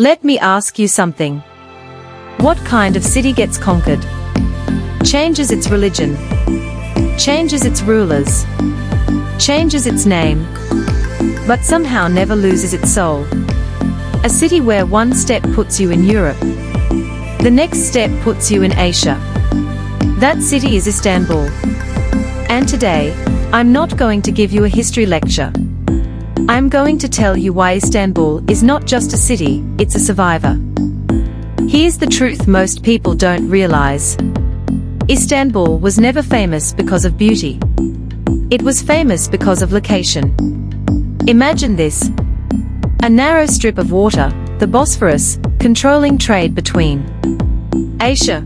Let me ask you something. What kind of city gets conquered? Changes its religion, changes its rulers, changes its name, but somehow never loses its soul. A city where one step puts you in Europe, the next step puts you in Asia. That city is Istanbul. And today, I'm not going to give you a history lecture. I'm going to tell you why Istanbul is not just a city, it's a survivor. Here's the truth most people don't realize. Istanbul was never famous because of beauty. It was famous because of location. Imagine this. A narrow strip of water, the Bosphorus, controlling trade between Asia,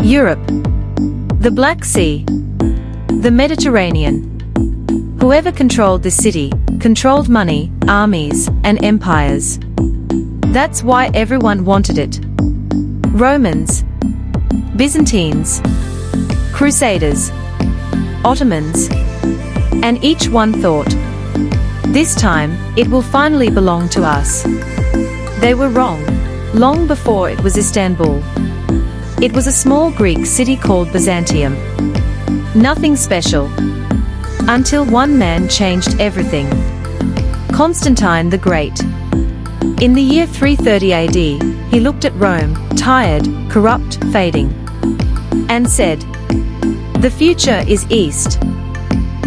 Europe, the Black Sea, the Mediterranean. Whoever controlled this city, controlled money, armies, and empires. That's why everyone wanted it. Romans, Byzantines, Crusaders, Ottomans, and each one thought, this time, it will finally belong to us. They were wrong. Long before it was Istanbul. It was a small Greek city called Byzantium. Nothing special. Until one man changed everything. Constantine the Great. In the year 330 AD, he looked at Rome, tired, corrupt, fading, and said, "The future is east."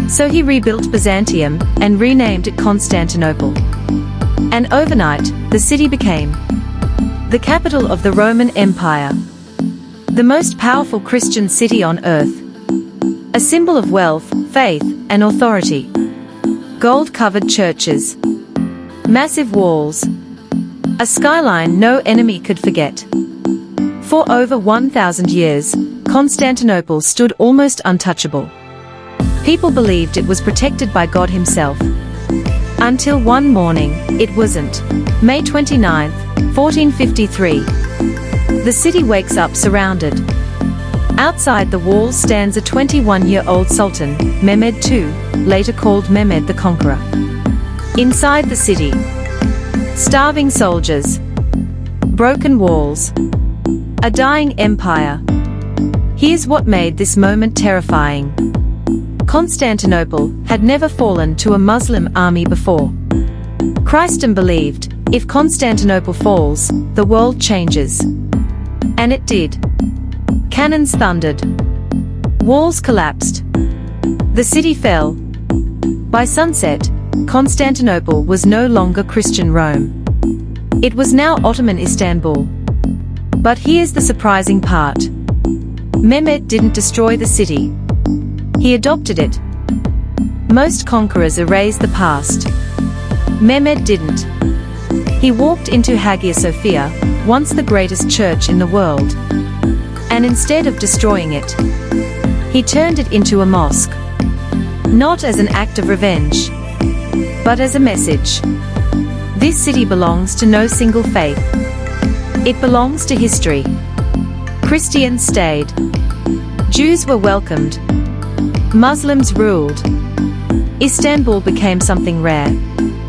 So he rebuilt Byzantium and renamed it Constantinople. And overnight, the city became the capital of the Roman Empire, the most powerful Christian city on earth, a symbol of wealth, faith, and authority. Gold-covered churches, massive walls, a skyline no enemy could forget. For over 1,000 years, Constantinople stood almost untouchable. People believed it was protected by God himself. Until one morning, it wasn't. May 29, 1453. The city wakes up surrounded. Outside the walls stands a 21-year-old Sultan, Mehmed II, later called Mehmed the Conqueror. Inside the city, starving soldiers, broken walls, a dying empire. Here's what made this moment terrifying. Constantinople had never fallen to a Muslim army before. Christians believed, if Constantinople falls, the world changes. And it did. Cannons thundered. Walls collapsed. The city fell. By sunset, Constantinople was no longer Christian Rome. It was now Ottoman Istanbul. But here's the surprising part. Mehmed didn't destroy the city. He adopted it. Most conquerors erase the past. Mehmed didn't. He walked into Hagia Sophia, once the greatest church in the world. And instead of destroying it, he turned it into a mosque. Not as an act of revenge, but as a message. This city belongs to no single faith. It belongs to history. Christians stayed. Jews were welcomed. Muslims ruled. Istanbul became something rare.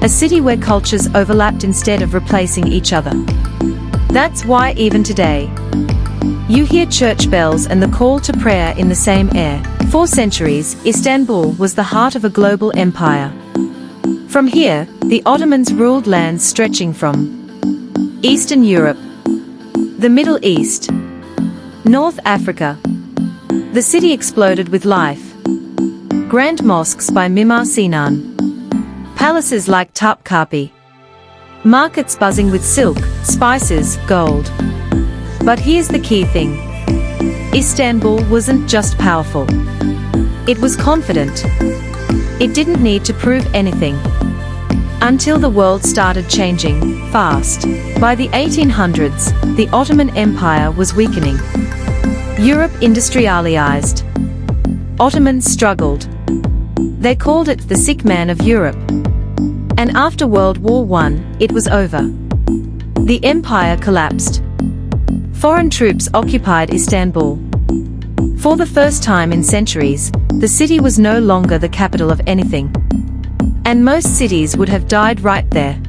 A city where cultures overlapped instead of replacing each other. That's why even today, you hear church bells and the call to prayer in the same air. For centuries, Istanbul was the heart of a global empire. From here, the Ottomans ruled lands stretching from Eastern Europe, the Middle East, North Africa. The city exploded with life. Grand mosques by Mimar Sinan. Palaces like Topkapi. Markets buzzing with silk, spices, gold. But here's the key thing. Istanbul wasn't just powerful. It was confident. It didn't need to prove anything. Until the world started changing, fast. By the 1800s, the Ottoman Empire was weakening. Europe industrialized. Ottomans struggled. They called it the sick man of Europe. And after World War I, it was over. The empire collapsed. Foreign troops occupied Istanbul. For the first time in centuries, the city was no longer the capital of anything. And most cities would have died right there.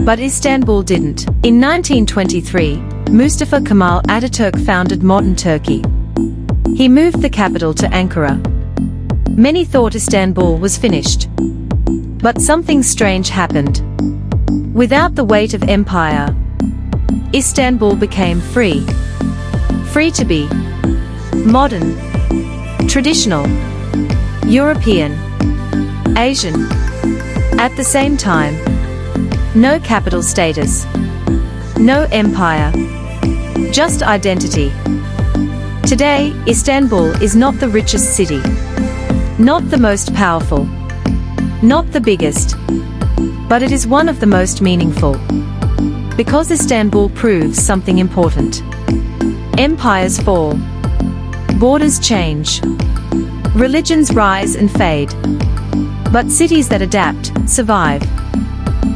But Istanbul didn't. In 1923, Mustafa Kemal Ataturk founded modern Turkey. He moved the capital to Ankara. Many thought Istanbul was finished. But something strange happened. Without the weight of empire, Istanbul became free. Free to be modern, traditional, European, Asian. At the same time, no capital status, no empire, just identity. Today, Istanbul is not the richest city, not the most powerful, not the biggest, but it is one of the most meaningful. Because Istanbul proves something important. Empires fall, borders change, religions rise and fade, but cities that adapt, survive.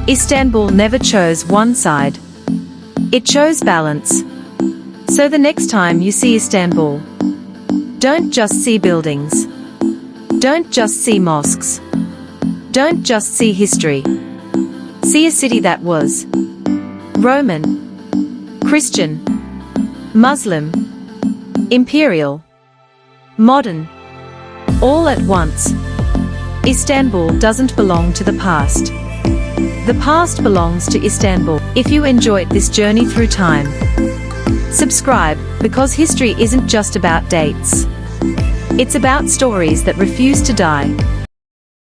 Istanbul never chose one side. It chose balance. So the next time you see Istanbul, don't just see buildings. Don't just see mosques. Don't just see history. See a city that was Roman, Christian, Muslim, imperial, modern, all at once. Istanbul doesn't belong to the past. The past belongs to Istanbul. If you enjoyed this journey through time, subscribe, because history isn't just about dates. It's about stories that refuse to die.